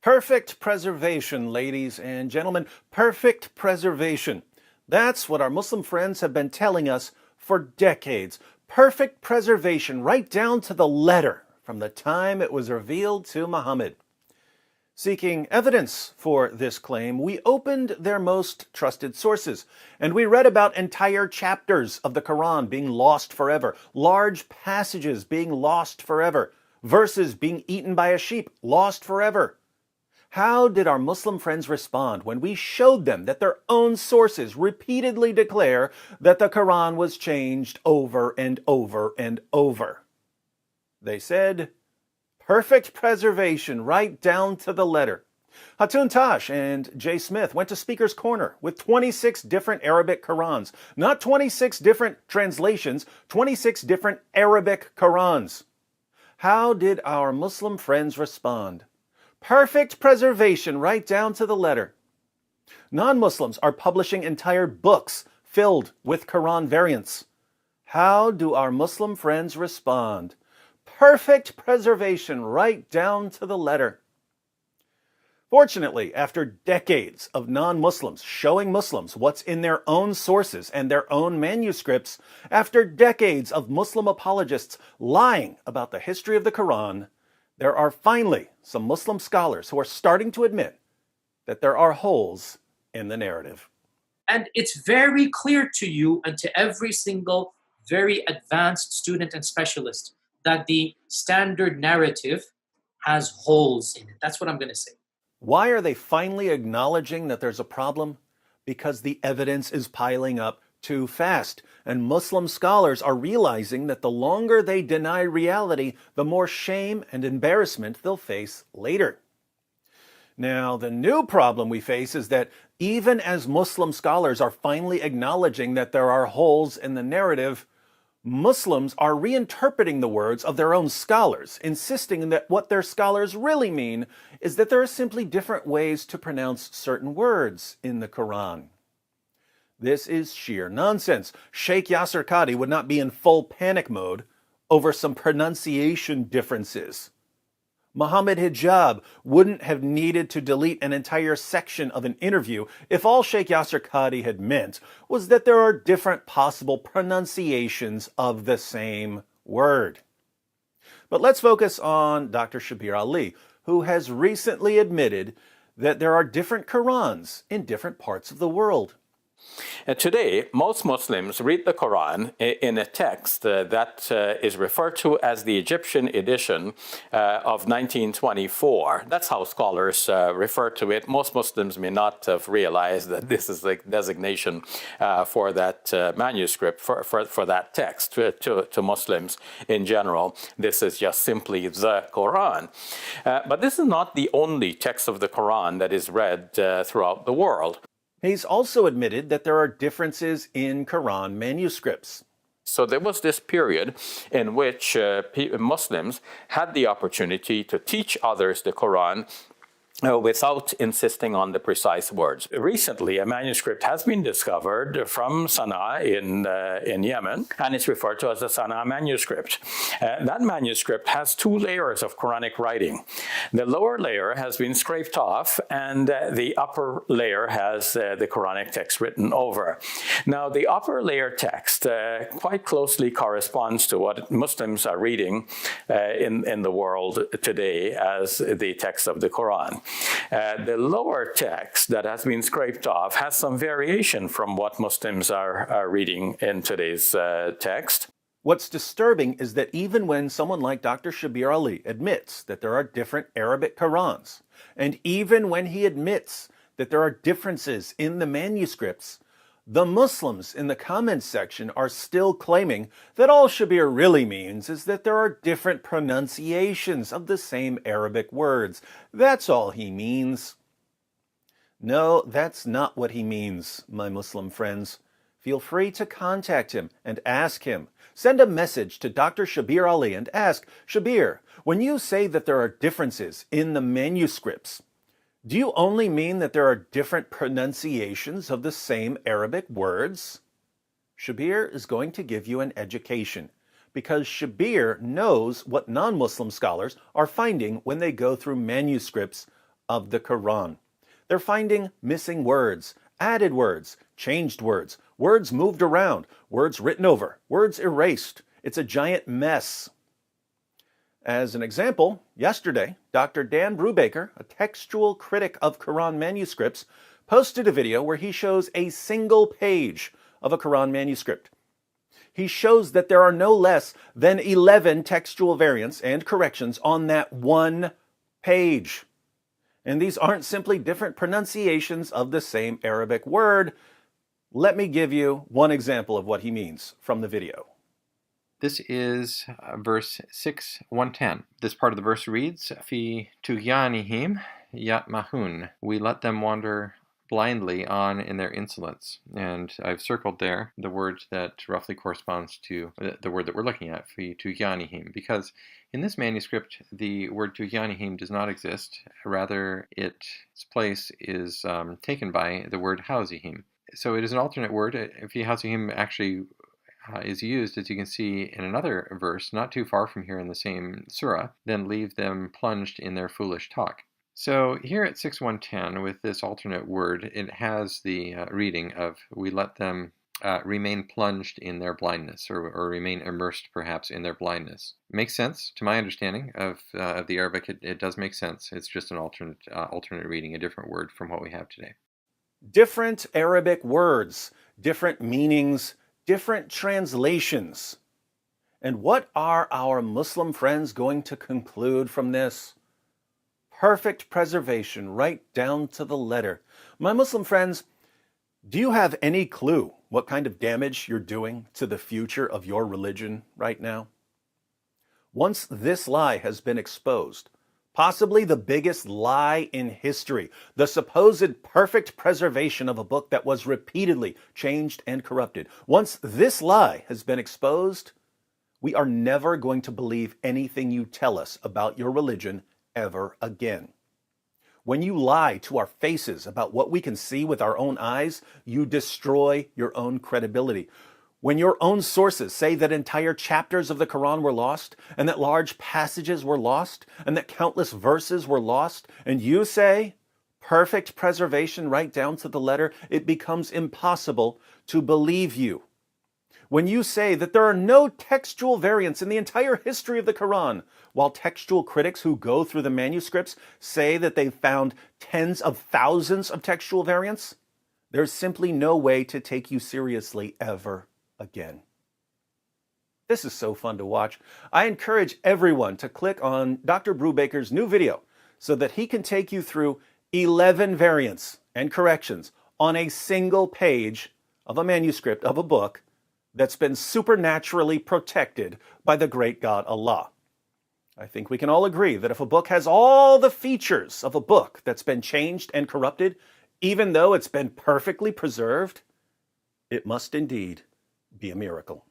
Perfect preservation, ladies and gentlemen. Perfect preservation. That's what our Muslim friends have been telling us for decades. Perfect preservation, right down to the letter, from the time it was revealed to Muhammad. Seeking evidence for this claim, we opened their most trusted sources, and we read about entire chapters of the Quran being lost forever, large passages being lost forever, verses being eaten by a sheep, lost forever. How did our Muslim friends respond when we showed them that their own sources repeatedly declare that the Quran was changed over and over and over? They said, perfect preservation right down to the letter. Hatun Tash and Jay Smith went to Speaker's Corner with 26 different Arabic Qurans. Not 26 different translations, 26 different Arabic Qurans. How did our Muslim friends respond? Perfect preservation right down to the letter. Non-Muslims are publishing entire books filled with Quran variants. How do our Muslim friends respond? Perfect preservation right down to the letter. Fortunately, after decades of non-Muslims showing Muslims what's in their own sources and their own manuscripts, after decades of Muslim apologists lying about the history of the Quran, there are finally some Muslim scholars who are starting to admit that there are holes in the narrative. And it's very clear to you and to every single very advanced student and specialist that the standard narrative has holes in it. That's what I'm going to say. Why are they finally acknowledging that there's a problem? Because the evidence is piling up too fast, and Muslim scholars are realizing that the longer they deny reality, the more shame and embarrassment they'll face later. Now, the new problem we face is that even as Muslim scholars are finally acknowledging that there are holes in the narrative, Muslims are reinterpreting the words of their own scholars, insisting that what their scholars really mean is that there are simply different ways to pronounce certain words in the Quran. This is sheer nonsense. Sheikh Yasser Qadhi would not be in full panic mode over some pronunciation differences. Muhammad Hijab wouldn't have needed to delete an entire section of an interview if all Sheikh Yasser Qadhi had meant was that there are different possible pronunciations of the same word. But let's focus on Dr. Shabir Ali, who has recently admitted that there are different Qurans in different parts of the world. Today, most Muslims read the Quran in a text that is referred to as the Egyptian edition of 1924. That's how scholars refer to it. Most Muslims may not have realized that this is the designation for that manuscript, for that text. To Muslims in general, this is just simply the Quran. But this is not the only text of the Quran that is read throughout the world. He's also admitted that there are differences in Quran manuscripts. So there was this period in which Muslims had the opportunity to teach others the Quran without insisting on the precise words. Recently, a manuscript has been discovered from Sana'a in Yemen, and it's referred to as the Sana'a manuscript. That manuscript has two layers of Quranic writing. The lower layer has been scraped off, and the upper layer has the Quranic text written over. Now, the upper layer text quite closely corresponds to what Muslims are reading in the world today as the text of the Quran. The lower text that has been scraped off has some variation from what Muslims are reading in today's text. What's disturbing is that even when someone like Dr. Shabir Ali admits that there are different Arabic Qurans, and even when he admits that there are differences in the manuscripts, the Muslims in the comments section are still claiming that all Shabir really means is that there are different pronunciations of the same Arabic words. That's all he means. No, that's not what he means, my Muslim friends. Feel free to contact him and ask him. Send a message to Dr. Shabir Ali and ask, Shabir, when you say that there are differences in the manuscripts, do you only mean that there are different pronunciations of the same Arabic words? Shabir is going to give you an education, because Shabir knows what non-Muslim scholars are finding when they go through manuscripts of the Quran. They're finding missing words, added words, changed words, words moved around, words written over, words erased. It's a giant mess. As an example, yesterday, Dr. Dan Brubaker, a textual critic of Quran manuscripts, posted a video where he shows a single page of a Quran manuscript. He shows that there are no less than 11 textual variants and corrections on that one page. And these aren't simply different pronunciations of the same Arabic word. Let me give you one example of what he means from the video. This is verse 6:110. This part of the verse reads, Fi tughyanihim yatmahun. We let them wander blindly on in their insolence. And I've circled there the word that roughly corresponds to the word that we're looking at, Fi tughyanihim, because in this manuscript, the word tughyanihim does not exist. Rather, its place is taken by the word hauzihim. So it is an alternate word. Fi hauzihim actually is used, as you can see in another verse, not too far from here in the same surah, then leave them plunged in their foolish talk. So here at 6:110, with this alternate word, it has the reading of, we let them remain plunged in their blindness, or remain immersed perhaps in their blindness. Makes sense to my understanding of the Arabic. It does make sense. It's just an alternate reading, a different word from what we have today. Different Arabic words, different meanings, different translations. And what are our Muslim friends going to conclude from this? Perfect preservation right down to the letter. My Muslim friends, do you have any clue what kind of damage you're doing to the future of your religion right now? Once this lie has been exposed, possibly the biggest lie in history, the supposed perfect preservation of a book that was repeatedly changed and corrupted. Once this lie has been exposed, we are never going to believe anything you tell us about your religion ever again. When you lie to our faces about what we can see with our own eyes, you destroy your own credibility. When your own sources say that entire chapters of the Quran were lost, and that large passages were lost, and that countless verses were lost, and you say, perfect preservation right down to the letter, it becomes impossible to believe you. When you say that there are no textual variants in the entire history of the Quran, while textual critics who go through the manuscripts say that they've found tens of thousands of textual variants, there's simply no way to take you seriously ever again. This is so fun to watch. I encourage everyone to click on Dr. Brubaker's new video so that he can take you through 11 variants and corrections on a single page of a manuscript of a book that's been supernaturally protected by the great God Allah. I think we can all agree that if a book has all the features of a book that's been changed and corrupted, even though it's been perfectly preserved, it must indeed be a miracle.